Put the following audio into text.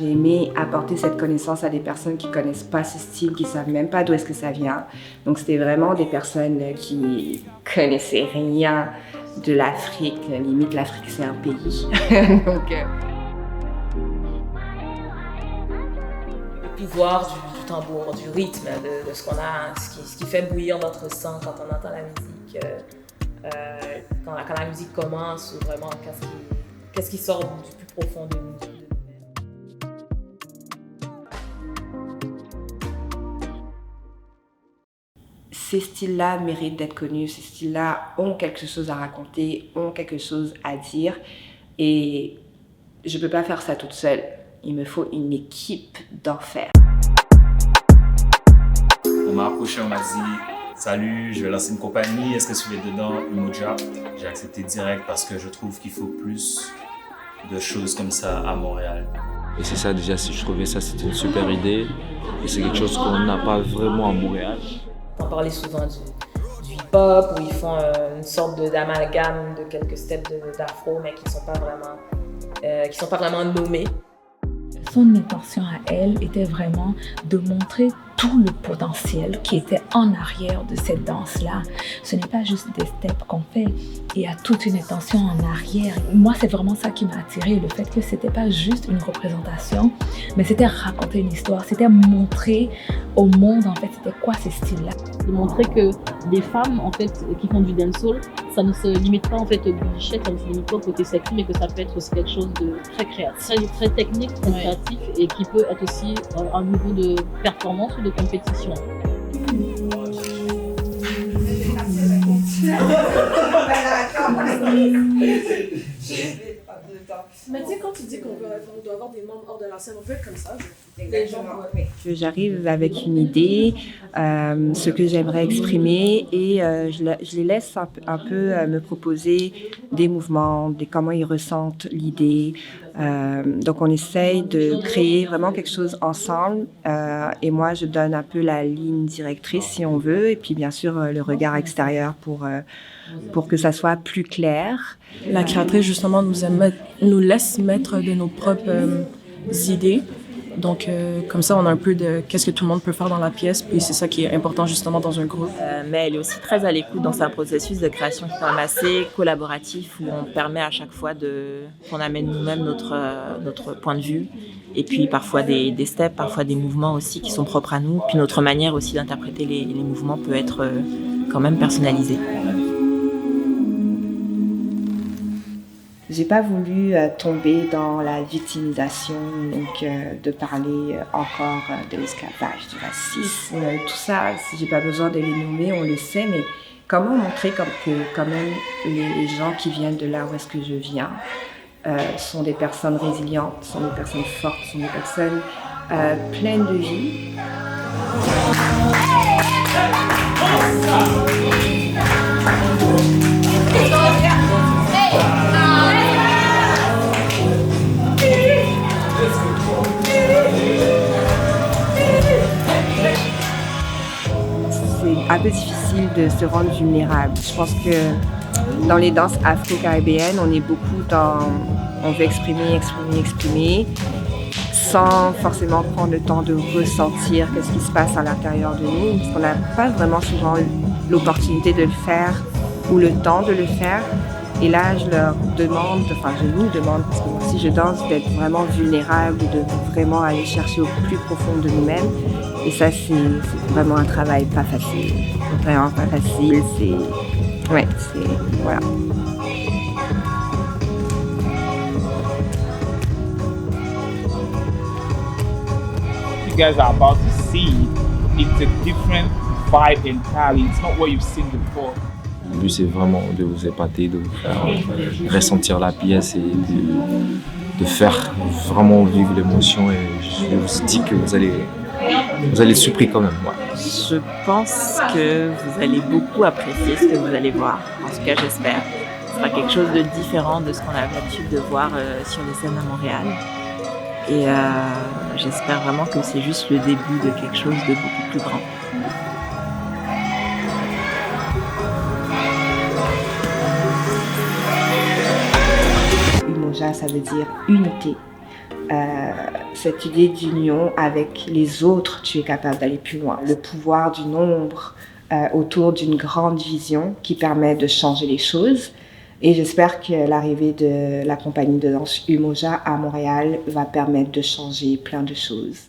J'ai aimé apporter cette connaissance à des personnes qui ne connaissent pas ce style, qui ne savent même pas d'où est-ce que ça vient. Donc c'était vraiment des personnes qui connaissaient rien de l'Afrique. Limite, l'Afrique, c'est un pays. Donc, le pouvoir du tambour, du rythme, de ce qu'on a, ce qui fait bouillir notre sang quand on entend la musique. Quand la musique commence, ou vraiment qu'est-ce qui sort du plus profond de nous. Ces styles-là méritent d'être connus, ces styles-là ont quelque chose à raconter, ont quelque chose à dire. Et je ne peux pas faire ça toute seule. Il me faut une équipe d'enfer. On m'a approché, on m'a dit « Salut, je vais lancer une compagnie, est-ce que tu veux dedans, Umoja ?» J'ai accepté direct parce que je trouve qu'il faut plus de choses comme ça à Montréal. Et c'est ça déjà, je trouvais ça c'était une super idée. Et c'est quelque chose qu'on n'a pas vraiment à Montréal. On parlait souvent du hip-hop, où ils font une sorte d'amalgame de quelques steps d'afro, mais qui ne sont pas vraiment nommés. Son intention à elle était vraiment de montrer tout le potentiel qui était en arrière de cette danse-là. Ce n'est pas juste des steps qu'on fait, il y a toute une intention en arrière. Moi, c'est vraiment ça qui m'a attirée, le fait que c'était pas juste une représentation, mais c'était raconter une histoire, c'était montrer au monde, en fait, c'était quoi ces styles-là. De montrer que les femmes, en fait, qui font du dancehall, ça ne se limite pas, en fait, au budget, ça ne se limite pas au côté sexy, mais que ça peut être aussi quelque chose de très créatif, très technique, très créatif, et qui peut être aussi un niveau de performance ou de compétition. Mais tu sais, quand tu dis qu'on doit avoir des membres hors de la scène, on peut être comme ça. J'arrive avec une idée, ce que j'aimerais exprimer, et je les laisse un peu me proposer des mouvements, comment ils ressentent l'idée. Donc on essaye de créer vraiment quelque chose ensemble, et moi je donne un peu la ligne directrice si on veut, et puis bien sûr le regard extérieur pour que ça soit plus clair. La créatrice justement nous laisse mettre de nos propres idées. Donc, comme ça, on a un peu de qu'est-ce que tout le monde peut faire dans la pièce, puis c'est ça qui est important justement dans un groupe. Mais elle est aussi très à l'écoute dans un processus de création qui est quand même assez collaboratif, où on permet à chaque fois qu'on amène nous-mêmes notre point de vue, et puis parfois des steps, parfois des mouvements aussi qui sont propres à nous, puis notre manière aussi d'interpréter les mouvements peut être quand même personnalisée. J'ai pas voulu tomber dans la victimisation, donc de parler encore de l'esclavage, du racisme, tout ça. J'ai pas besoin de les nommer, on le sait, mais comment montrer que quand même les gens qui viennent de là où est-ce que je viens sont des personnes résilientes, sont des personnes fortes, sont des personnes pleines de vie. C'est un peu difficile de se rendre vulnérable. Je pense que dans les danses afro-caribéennes, on est beaucoup on veut exprimer, sans forcément prendre le temps de ressentir ce qui se passe à l'intérieur de nous, parce qu'on n'a pas vraiment souvent l'opportunité de le faire ou le temps de le faire. Et là, je nous demande, parce que moi aussi je danse, d'être vraiment vulnérable, de vraiment aller chercher au plus profond de nous-mêmes. Et ça, c'est vraiment un travail pas facile. Vraiment pas facile, voilà. You guys are about to see, it's a different vibe entirely. It's not what you've seen before. Le but c'est vraiment de vous épater, de vous faire ressentir la pièce et de faire vraiment vivre l'émotion, et je vous dis que vous allez être surpris quand même. Ouais. Je pense que vous allez beaucoup apprécier ce que vous allez voir, en tout cas j'espère. Ce sera quelque chose de différent de ce qu'on a l'habitude de voir sur les scènes à Montréal. Et j'espère vraiment que c'est juste le début de quelque chose de beaucoup plus grand. Umoja, ça veut dire unité. cette idée d'union avec les autres, tu es capable d'aller plus loin. Le pouvoir du nombre autour d'une grande vision qui permet de changer les choses. Et j'espère que l'arrivée de la compagnie de danse Umoja à Montréal va permettre de changer plein de choses.